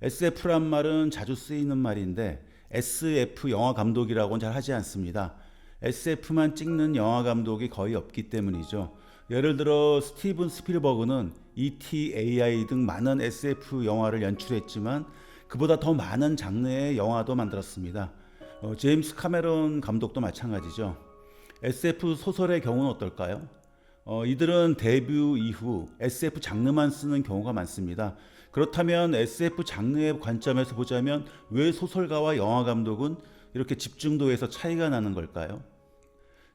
SF란 말은 자주 쓰이는 말인데 SF 영화 감독이라고는 잘 하지 않습니다. SF만 찍는 영화 감독이 거의 없기 때문이죠. 예를 들어 스티븐 스필버그는 E.T., AI 등 많은 SF 영화를 연출했지만 그보다 더 많은 장르의 영화도 만들었습니다. 제임스 카메론 감독도 마찬가지죠. SF 소설의 경우는 어떨까요? 이들은 데뷔 이후 SF 장르만 쓰는 경우가 많습니다. 그렇다면 SF 장르의 관점에서 보자면 왜 소설가와 영화 감독은 이렇게 집중도에서 차이가 나는 걸까요?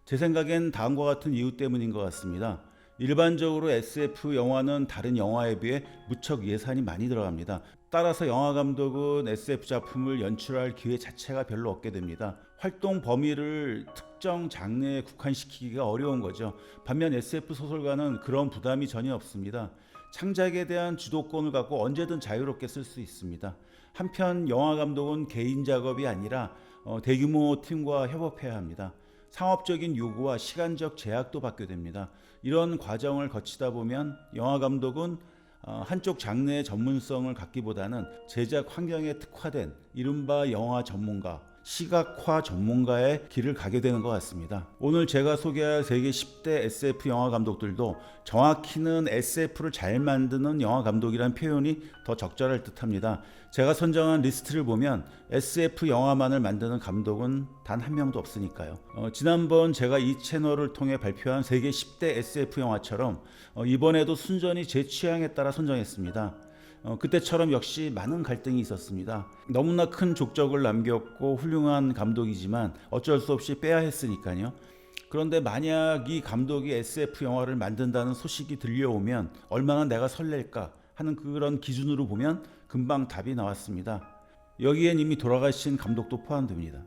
제 생각엔 다음과 같은 이유 때문인 것 같습니다. 일반적으로 SF 영화는 다른 영화에 비해 무척 예산이 많이 들어갑니다. 따라서 영화 감독은 SF 작품을 연출할 기회 자체가 별로 없게 됩니다. 활동 범위를 특정 장르에 국한시키기가 어려운 거죠. 반면 SF 소설가는 그런 부담이 전혀 없습니다. 창작에 대한 주도권을 갖고 언제든 자유롭게 쓸 수 있습니다. 한편 영화 감독은 개인 작업이 아니라 대규모 팀과 협업해야 합니다. 상업적인 요구와 시간적 제약도 받게 됩니다. 이런 과정을 거치다 보면 영화 감독은 한쪽 장르의 전문성을 갖기보다는 제작 환경에 특화된 이른바 영화 전문가, 시각화 전문가의 길을 가게 되는 것 같습니다. 오늘 제가 소개할 세계 10대 SF 영화 감독들도 정확히는 SF를 잘 만드는 영화 감독이란 표현이 더 적절할 듯합니다. 제가 선정한 리스트를 보면 SF 영화만을 만드는 감독은 단 한 명도 없으니까요. 지난번 제가 이 채널을 통해 발표한 세계 10대 SF 영화처럼 이번에도 순전히 제 취향에 따라 선정했습니다. 그때처럼 역시 많은 갈등이 있었습니다. 너무나 큰 족적을 남겼고 훌륭한 감독이지만 어쩔 수 없이 빼야 했으니까요. 그런데 만약 이 감독이 SF 영화를 만든다는 소식이 들려오면 얼마나 내가 설렐까 하는 그런 기준으로 보면 금방 답이 나왔습니다. 여기엔 이미 돌아가신 감독도 포함됩니다.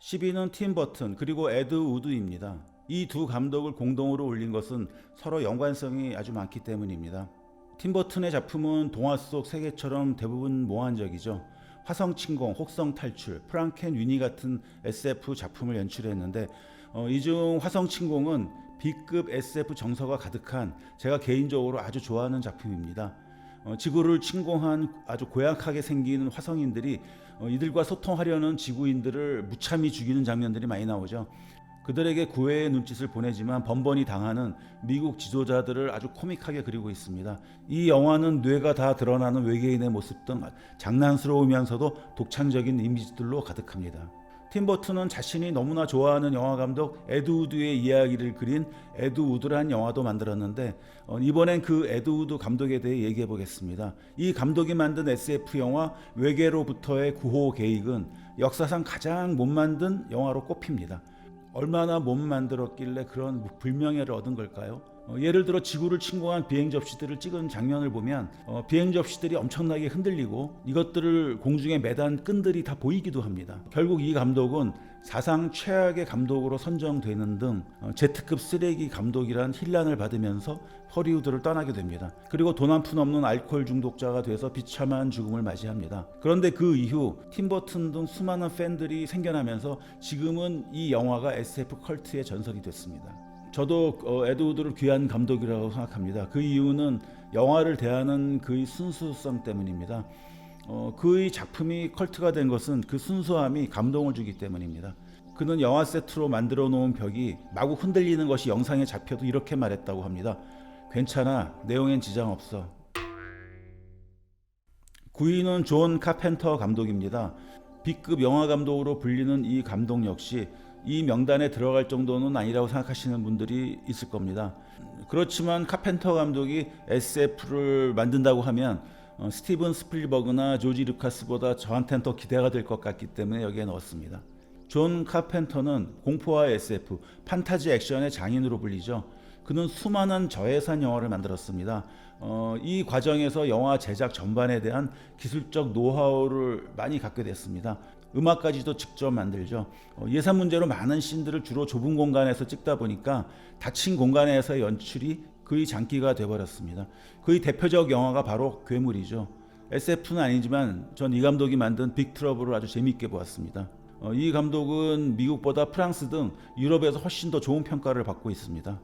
10위는 팀 버튼 그리고 에드 우드입니다. 이 두 감독을 공동으로 올린 것은 서로 연관성이 아주 많기 때문입니다. 팀 버튼의 작품은 동화 속 세계처럼 대부분 몽환적이죠. 화성침공, 혹성탈출, 프랑켄위니 같은 SF 작품을 연출했는데 이 중 화성침공은 B급 SF 정서가 가득한 제가 개인적으로 아주 좋아하는 작품입니다. 지구를 침공한 아주 고약하게 생긴 화성인들이 이들과 소통하려는 지구인들을 무참히 죽이는 장면들이 많이 나오죠. 그들에게 구애의 눈짓을 보내지만 번번이 당하는 미국 지도자들을 아주 코믹하게 그리고 있습니다. 이 영화는 뇌가 다 드러나는 외계인의 모습 등 장난스러우면서도 독창적인 이미지들로 가득합니다. 팀 버튼은 자신이 너무나 좋아하는 영화 감독 에드 우드의 이야기를 그린 에드 우드란 영화도 만들었는데 이번엔 그 에드 우드 감독에 대해 얘기해 보겠습니다. 이 감독이 만든 SF 영화 외계로부터의 구호 계획은 역사상 가장 못 만든 영화로 꼽힙니다. 얼마나 못 만들었길래 그런 불명예를 얻은 걸까요? 예를 들어 지구를 침공한 비행 접시들을 찍은 장면을 보면 비행 접시들이 엄청나게 흔들리고 이것들을 공중에 매단 끈들이 다 보이기도 합니다. 결국 이 감독은 사상 최악의 감독으로 선정되는 등 Z급 쓰레기 감독이란 힐난을 받으면서 허리우드를 떠나게 됩니다. 그리고 돈 한 푼 없는 알코올 중독자가 돼서 비참한 죽음을 맞이합니다. 그런데 그 이후 팀 버튼 등 수많은 팬들이 생겨나면서 지금은 이 영화가 SF 컬트의 전설이 됐습니다. 저도 에드 우드를 귀한 감독이라고 생각합니다. 그 이유는 영화를 대하는 그의 순수성 때문입니다. 그의 작품이 컬트가 된 것은 그 순수함이 감동을 주기 때문입니다. 그는 영화 세트로 만들어 놓은 벽이 마구 흔들리는 것이 영상에 잡혀도 이렇게 말했다고 합니다. 괜찮아, 내용엔 지장 없어. 9위는 존 카펜터 감독입니다. B급 영화 감독으로 불리는 이 감독 역시 이 명단에 들어갈 정도는 아니라고 생각하시는 분들이 있을 겁니다. 그렇지만 카펜터 감독이 SF를 만든다고 하면 스티븐 스필버그나 조지 루카스보다 저한테는 더 기대가 될 것 같기 때문에 여기에 넣었습니다. 존 카펜터는 공포와 SF, 판타지 액션의 장인으로 불리죠. 그는 수많은 저예산 영화를 만들었습니다. 이 과정에서 영화 제작 전반에 대한 기술적 노하우를 많이 갖게 됐습니다. 음악까지도 직접 만들죠. 예산 문제로 많은 씬들을 주로 좁은 공간에서 찍다 보니까 닫힌 공간에서의 연출이 그의 장기가 되어버렸습니다. 그의 대표적 영화가 바로 괴물이죠. SF는 아니지만 전 이 감독이 만든 빅 트러블을 아주 재미있게 보았습니다. 이 감독은 미국보다 프랑스 등 유럽에서 훨씬 더 좋은 평가를 받고 있습니다.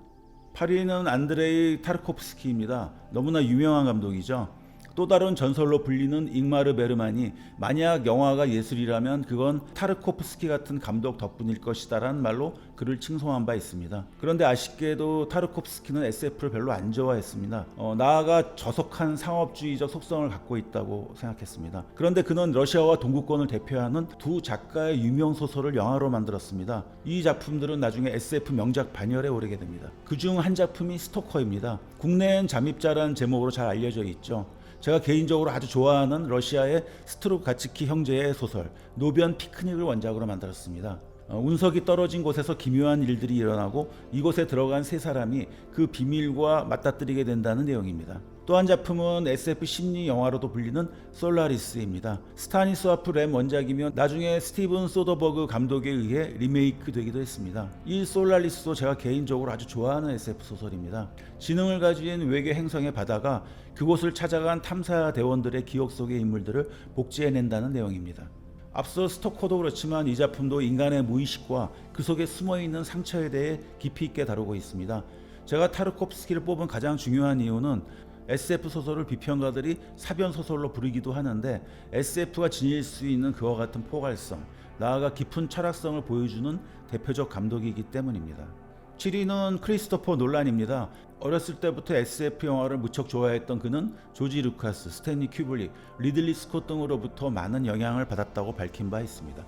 8위는 안드레이 타르코프스키입니다. 너무나 유명한 감독이죠. 또 다른 전설로 불리는 잉마르 베르만이 만약 영화가 예술이라면 그건 타르코프스키 같은 감독 덕분일 것이다라는 말로 그를 칭송한 바 있습니다. 그런데 아쉽게도 타르코프스키는 SF를 별로 안 좋아했습니다. 나아가 저속한 상업주의적 속성을 갖고 있다고 생각했습니다. 그런데 그는 러시아와 동구권을 대표하는 두 작가의 유명 소설을 영화로 만들었습니다. 이 작품들은 나중에 SF 명작 반열에 오르게 됩니다. 그중 한 작품이 스토커입니다. 국내엔 잠입자라는 제목으로 잘 알려져 있죠. 제가 개인적으로 아주 좋아하는 러시아의 스트로가츠키 형제의 소설 노변 피크닉을 원작으로 만들었습니다. 운석이 떨어진 곳에서 기묘한 일들이 일어나고 이곳에 들어간 세 사람이 그 비밀과 맞닥뜨리게 된다는 내용입니다. 또 한 작품은 SF 심리 영화로도 불리는 솔라리스입니다. 스타니스와프 램 원작이며 나중에 스티븐 소더버그 감독에 의해 리메이크 되기도 했습니다. 이 솔라리스도 제가 개인적으로 아주 좋아하는 SF 소설입니다. 지능을 가진 외계 행성의 바다가 그곳을 찾아간 탐사 대원들의 기억 속의 인물들을 복제해낸다는 내용입니다. 앞서 스토커도 그렇지만 이 작품도 인간의 무의식과 그 속에 숨어있는 상처에 대해 깊이 있게 다루고 있습니다. 제가 타르코프스키를 뽑은 가장 중요한 이유는 SF 소설을 비평가들이 사변소설로 부르기도 하는데 SF가 지닐 수 있는 그와 같은 포괄성, 나아가 깊은 철학성을 보여주는 대표적 감독이기 때문입니다. 7위는 크리스토퍼 놀란입니다. 어렸을 때부터 SF 영화를 무척 좋아했던 그는 조지 루카스, 스탠리 큐브릭, 리들리 스콧 등으로부터 많은 영향을 받았다고 밝힌 바 있습니다.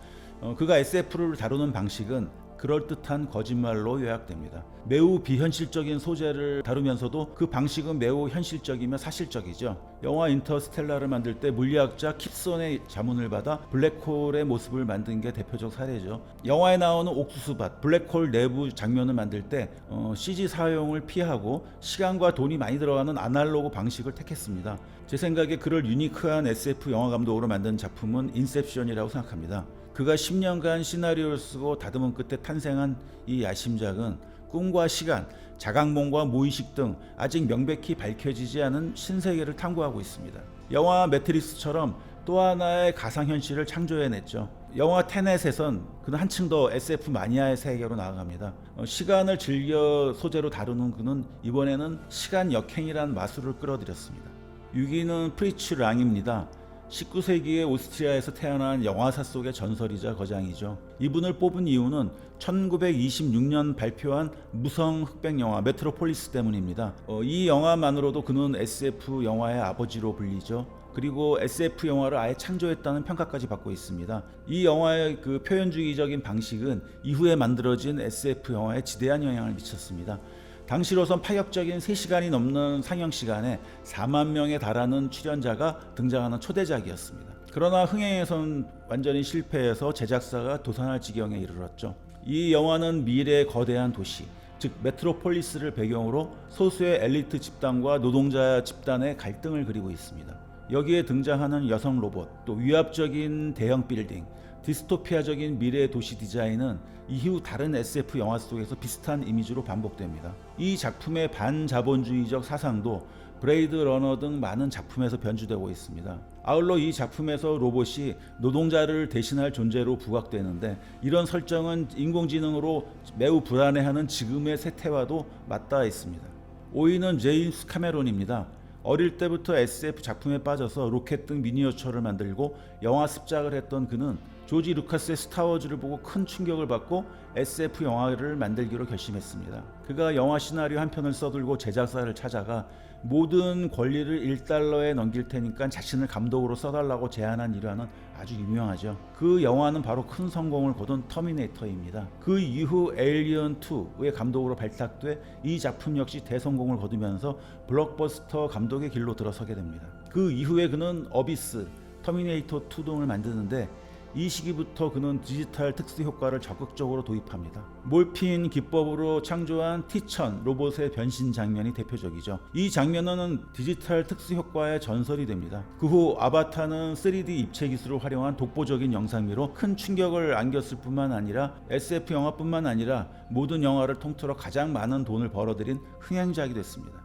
그가 SF를 다루는 방식은 그럴듯한 거짓말로 요약됩니다. 매우 비현실적인 소재를 다루면서도 그 방식은 매우 현실적이며 사실적이죠. 영화 인터스텔라를 만들 때 물리학자 킵슨의 자문을 받아 블랙홀의 모습을 만든 게 대표적 사례죠. 영화에 나오는 옥수수밭, 블랙홀 내부 장면을 만들 때 CG 사용을 피하고 시간과 돈이 많이 들어가는 아날로그 방식을 택했습니다. 제 생각에 그를 유니크한 SF 영화 감독으로 만든 작품은 인셉션이라고 생각합니다. 그가 10년간 시나리오를 쓰고 다듬은 끝에 탄생한 이 야심작은 꿈과 시간, 자각몽과 무의식 등 아직 명백히 밝혀지지 않은 신세계를 탐구하고 있습니다. 영화 매트릭스처럼 또 하나의 가상현실을 창조해냈죠. 영화 테넷에선 그는 한층 더 SF 마니아의 세계로 나아갑니다. 시간을 즐겨 소재로 다루는 그는 이번에는 시간 역행이란 마술을 끌어들였습니다. 6위는 프리츠 랑입니다. 19세기의 오스트리아에서 태어난 영화사 속의 전설이자 거장이죠. 이분을 뽑은 이유는 1926년 발표한 무성 흑백 영화 메트로폴리스 때문입니다. 이 영화만으로도 그는 SF 영화의 아버지로 불리죠. 그리고 SF 영화를 아예 창조했다는 평가까지 받고 있습니다. 이 영화의 그 표현주의적인 방식은 이후에 만들어진 SF 영화에 지대한 영향을 미쳤습니다. 당시로선 파격적인 3시간이 넘는 상영 시간에 4만 명에 달하는 출연자가 등장하는 초대작이었습니다. 그러나 흥행에선 완전히 실패해서 제작사가 도산할 지경에 이르렀죠. 이 영화는 미래의 거대한 도시, 즉 메트로폴리스를 배경으로 소수의 엘리트 집단과 노동자 집단의 갈등을 그리고 있습니다. 여기에 등장하는 여성 로봇, 또 위압적인 대형 빌딩, 디스토피아적인 미래의 도시 디자인은 이후 다른 SF 영화 속에서 비슷한 이미지로 반복됩니다. 이 작품의 반자본주의적 사상도 브레이드 러너 등 많은 작품에서 변주되고 있습니다. 아울러 이 작품에서 로봇이 노동자를 대신할 존재로 부각되는데 이런 설정은 인공지능으로 매우 불안해하는 지금의 세태와도 맞닿아 있습니다. 5위는 제임스 카메론입니다. 어릴 때부터 SF 작품에 빠져서 로켓 등 미니어처를 만들고 영화 습작을 했던 그는 조지 루카스의 스타워즈를 보고 큰 충격을 받고 SF 영화를 만들기로 결심했습니다. 그가 영화 시나리오 한 편을 써들고 제작사를 찾아가 모든 권리를 $1에 넘길 테니까 자신을 감독으로 써달라고 제안한 일화는 아주 유명하죠. 그 영화는 바로 큰 성공을 거둔 터미네이터입니다. 그 이후 에일리언 2의 감독으로 발탁돼 이 작품 역시 대성공을 거두면서 블록버스터 감독의 길로 들어서게 됩니다. 그 이후에 그는 어비스, 터미네이터 2 등을 만드는데 이 시기부터 그는 디지털 특수 효과를 적극적으로 도입합니다. 몰핀 기법으로 창조한 T-1000 로봇의 변신 장면이 대표적이죠. 이 장면은 디지털 특수 효과의 전설이 됩니다. 그 후 아바타는 3D 입체 기술을 활용한 독보적인 영상미로 큰 충격을 안겼을 뿐만 아니라 SF 영화뿐만 아니라 모든 영화를 통틀어 가장 많은 돈을 벌어들인 흥행작이 됐습니다.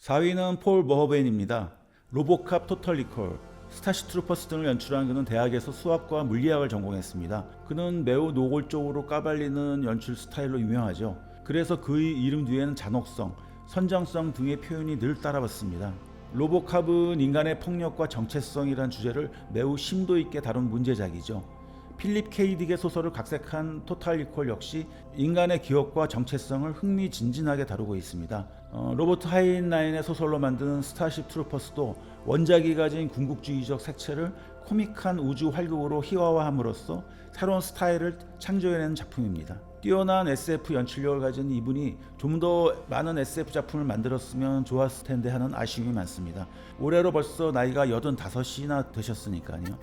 4위는 폴 버호벤입니다. 로보캅, 토털 리콜, 스타시 트루퍼스 등을 연출한 그는 대학에서 수학과 물리학을 전공했습니다. 그는 매우 노골적으로 까발리는 연출 스타일로 유명하죠. 그래서 그의 이름 뒤에는 잔혹성, 선정성 등의 표현이 늘 따라왔습니다. 로보캅은 인간의 폭력과 정체성이란 주제를 매우 심도 있게 다룬 문제작이죠. 필립 K. 딕의 소설을 각색한 토탈 리콜 역시 인간의 기억과 정체성을 흥미진진하게 다루고 있습니다. 로버트 하인라인의 소설로 만든 스타쉽 트루퍼스도 원작이 가진 궁극주의적 색채를 코믹한 우주 활극으로 희화화함으로써 새로운 스타일을 창조해낸 작품입니다. 뛰어난 SF 연출력을 가진 이분이 좀 더 많은 SF 작품을 만들었으면 좋았을 텐데 하는 아쉬움이 많습니다. 올해로 벌써 나이가 85이나 되셨으니까요.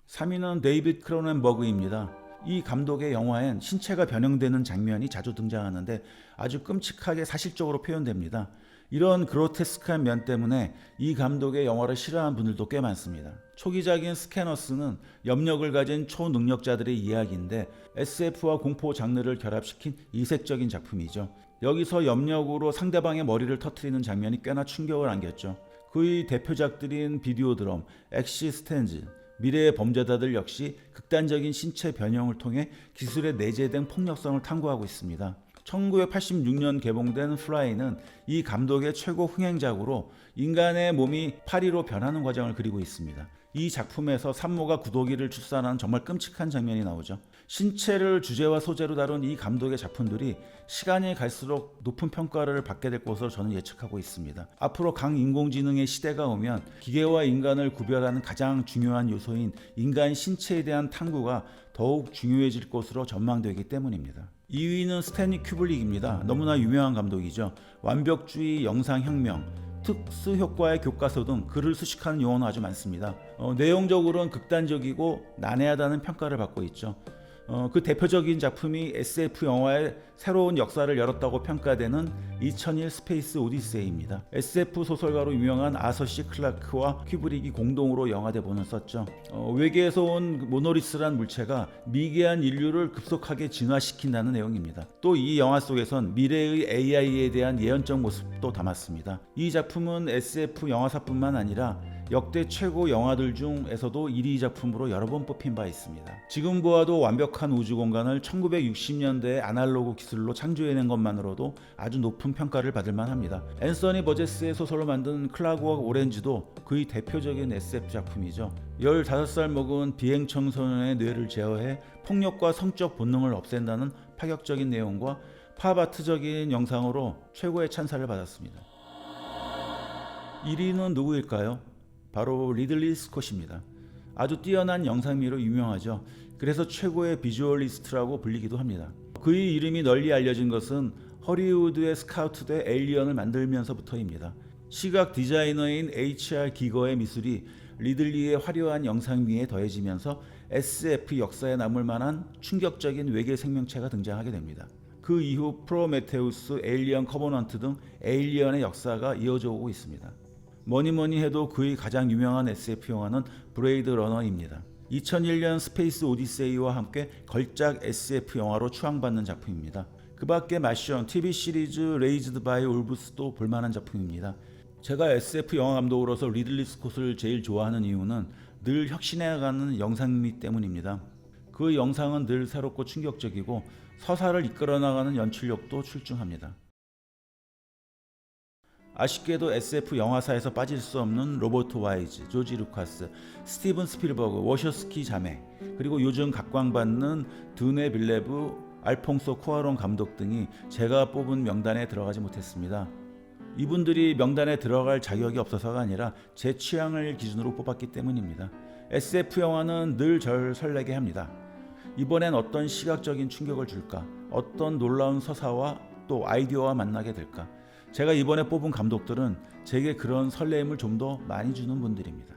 3위는 데이빗 크로넨버그입니다. 이 감독의 영화엔 신체가 변형되는 장면이 자주 등장하는데 아주 끔찍하게 사실적으로 표현됩니다. 이런 그로테스크한 면 때문에 이 감독의 영화를 싫어하는 분들도 꽤 많습니다. 초기작인 스캐너스는 염력을 가진 초능력자들의 이야기인데 SF와 공포 장르를 결합시킨 이색적인 작품이죠. 여기서 염력으로 상대방의 머리를 터뜨리는 장면이 꽤나 충격을 안겼죠. 그의 대표작들인 비디오 드럼, 엑시스텐즈, 미래의 범죄자들 역시 극단적인 신체 변형을 통해 기술에 내재된 폭력성을 탐구하고 있습니다. 1986년 개봉된 플라이는 이 감독의 최고 흥행작으로 인간의 몸이 파리로 변하는 과정을 그리고 있습니다. 이 작품에서 산모가 구더기를 출산하는 정말 끔찍한 장면이 나오죠. 신체를 주제와 소재로 다룬 이 감독의 작품들이 시간이 갈수록 높은 평가를 받게 될 것으로 저는 예측하고 있습니다. 앞으로 강인공지능의 시대가 오면 기계와 인간을 구별하는 가장 중요한 요소인 인간 신체에 대한 탐구가 더욱 중요해질 것으로 전망되기 때문입니다. 2위는 스탠리 큐블릭입니다. 너무나 유명한 감독이죠. 완벽주의, 영상혁명, 특수 효과의 교과서 등 글을 수식하는 용어는 아주 많습니다. 내용적으로는 극단적이고 난해하다는 평가를 받고 있죠. 그 대표적인 작품이 SF 영화의 새로운 역사를 열었다고 평가되는 2001 스페이스 오디세이입니다. SF 소설가로 유명한 아서 C 클라크와 큐브릭이 공동으로 영화 대본을 썼죠. 외계에서 온 모노리스란 물체가 미개한 인류를 급속하게 진화시킨다는 내용입니다. 또 이 영화 속에선 미래의 AI에 대한 예언적 모습도 담았습니다. 이 작품은 SF 영화사뿐만 아니라 역대 최고 영화들 중에서도 1위 작품으로 여러 번 뽑힌 바 있습니다. 지금 보아도 완벽한 우주 공간을 1960년대의 아날로그 기술로 창조해낸 것만으로도 아주 높은 평가를 받을 만합니다. 앤서니 버제스의 소설로 만든 클락워크 오렌지도 그의 대표적인 SF 작품이죠. 15살 먹은 비행 청소년의 뇌를 제어해 폭력과 성적 본능을 없앤다는 파격적인 내용과 팝아트적인 영상으로 최고의 찬사를 받았습니다. 1위는 누구일까요? 바로 리들리 스콧입니다. 아주 뛰어난 영상미로 유명하죠. 그래서 최고의 비주얼리스트라고 불리기도 합니다. 그의 이름이 널리 알려진 것은 허리우드에 스카우트돼 에일리언을 만들면서부터입니다. 시각 디자이너인 H.R. 기거의 미술이 리들리의 화려한 영상미에 더해지면서 SF 역사에 남을 만한 충격적인 외계 생명체가 등장하게 됩니다. 그 이후 프로메테우스, 에일리언 커버넌트 등 에일리언의 역사가 이어져 오고 있습니다. 뭐니뭐니 해도 그의 가장 유명한 SF 영화는 브레이드 러너입니다. 2001년 스페이스 오디세이와 함께 걸작 SF 영화로 추앙받는 작품입니다. 그 밖에 마션, TV 시리즈 레이즈드 바이 울브스도 볼만한 작품입니다. 제가 SF 영화 감독으로서 리들리 스콧을 제일 좋아하는 이유는 늘 혁신해가는 영상미 때문입니다. 그 영상은 늘 새롭고 충격적이고 서사를 이끌어나가는 연출력도 출중합니다. 아쉽게도 SF 영화사에서 빠질 수 없는 로버트 와이즈, 조지 루카스, 스티븐 스필버그, 워셔스키 자매, 그리고 요즘 각광받는 드네 빌레브, 알퐁소 쿠아론 감독 등이 제가 뽑은 명단에 들어가지 못했습니다. 이분들이 명단에 들어갈 자격이 없어서가 아니라 제 취향을 기준으로 뽑았기 때문입니다. SF 영화는 늘 절 설레게 합니다. 이번엔 어떤 시각적인 충격을 줄까? 어떤 놀라운 서사와 또 아이디어와 만나게 될까? 제가 이번에 뽑은 감독들은 제게 그런 설레임을 좀 더 많이 주는 분들입니다.